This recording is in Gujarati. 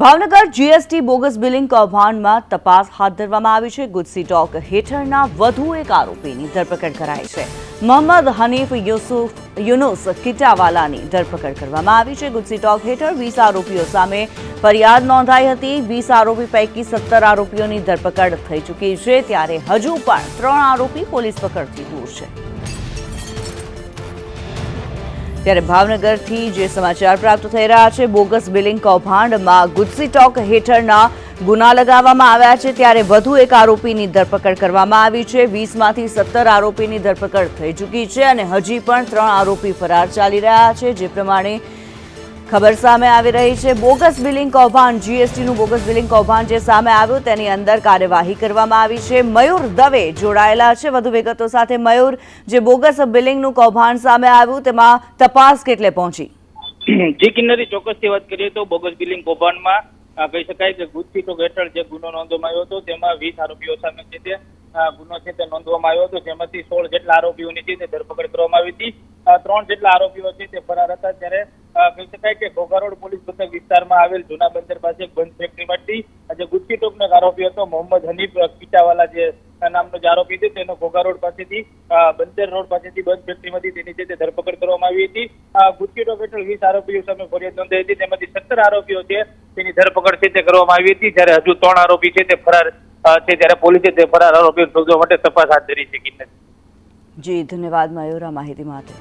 ભાવનગર જીએસટી બોગસ બિલિંગ કૌભાંડમાં તપાસ હાથ ધરવામાં આવી છે। ગુજસી ટોક હેઠળના વધુ એક આરોપીની ધરપકડ કરાઈ છે। મોહમ્મદ હનીફ યુનુસ કિટાવાલાની ધરપકડ કરવામાં આવી છે। ગુજસી ટોક હેઠળ 20 આરોપીઓ સામે ફરિયાદ નોંધાઈ હતી। 20 આરોપી પૈકી 17 આરોપીઓની ધરપકડ થઈ ચૂકી છે, ત્યારે હજુ પણ 3 આરોપી પોલીસ પકડથી દૂર છે। ત્યારે ભાવનગરથી જે સમાચાર પ્રાપ્ત થઈ રહ્યા છે, બોગસ બિલિંગ કૌભાંડમાં ગુજસી ટોક હેઠળના ગુના લગાવવામાં આવ્યા છે, ત્યારે વધુ એક આરોપીની ધરપકડ કરવામાં આવી છે। 20માંથી 17 આરોપીની ધરપકડ થઈ ચૂકી છે અને હજી પણ 3 આરોપી ફરાર ચાલી રહ્યા છે। જે પ્રમાણે ખબર સામે આવી રહી છે, બોગસ બિલિંગ કૌભાંડ, જીએસટીનું બોગસ બિલિંગ કૌભાંડ જે સામે આવ્યું તેની અંદર કાર્યવાહી કરવામાં આવી છે। મયુર દવે જોડાયેલા છે વધુ વિગતો સાથે। મયુર, જે બોગસ બિલિંગનું કૌભાંડ સામે આવ્યું તેમાં તપાસ કેટલે પહોંચી? જી કિન્નરી, ચોક્કસથી વાત કરીએ તો બોગસ બિલિંગ કૌભાંડમાં કહી શકાય કે ગુજસી ટોક હેઠળ જે ગુનો નોંધવામાં આવ્યો હતો તેમાં 20 આરોપીઓ સામે છે તે ગુનો છે તે નોંધવામાં આવ્યો હતો, જેમાંથી 16 જેટલા આરોપીઓની છે તે ધરપકડ કરવામાં આવી હતી। 3 જેટલા આરોપીઓ છે તે ફરાર હતા। ત્યારે કહી શકાય કે ઘોઘા રોડ પોલીસ મથક વિસ્તારમાં આવેલ જૂના બંદર પાસે એક બંધ ફેક્ટરીમાંથી જે ગુજસી ટોકનો આરોપી હતો મોહમ્મદ હનીફ કિટાવાલા જે નામનો જે આરોપી છે તેનો ઘોઘા રોડ પાસેથી બંદર રોડ પાસેથી બંધ ફેક્ટરીમાંથી તેની છે તે ધરપકડ કરવામાં આવી હતી। ગુજસી ટોક હેઠળ 20 આરોપીઓ સામે ફરિયાદ નોંધાઈ હતી, તેમાંથી 17 આરોપીઓ છે તેની ધરપકડ છે તે કરવામાં આવી હતી, જ્યારે હજુ 3 આરોપી છે તે ફરાર છે, ત્યારે પોલીસે તે ફરાર આરોપીઓ શોધવા માટે તપાસ હાથ ધરી છે। જી ધન્યવાદ મયુર આ માહિતી માટે।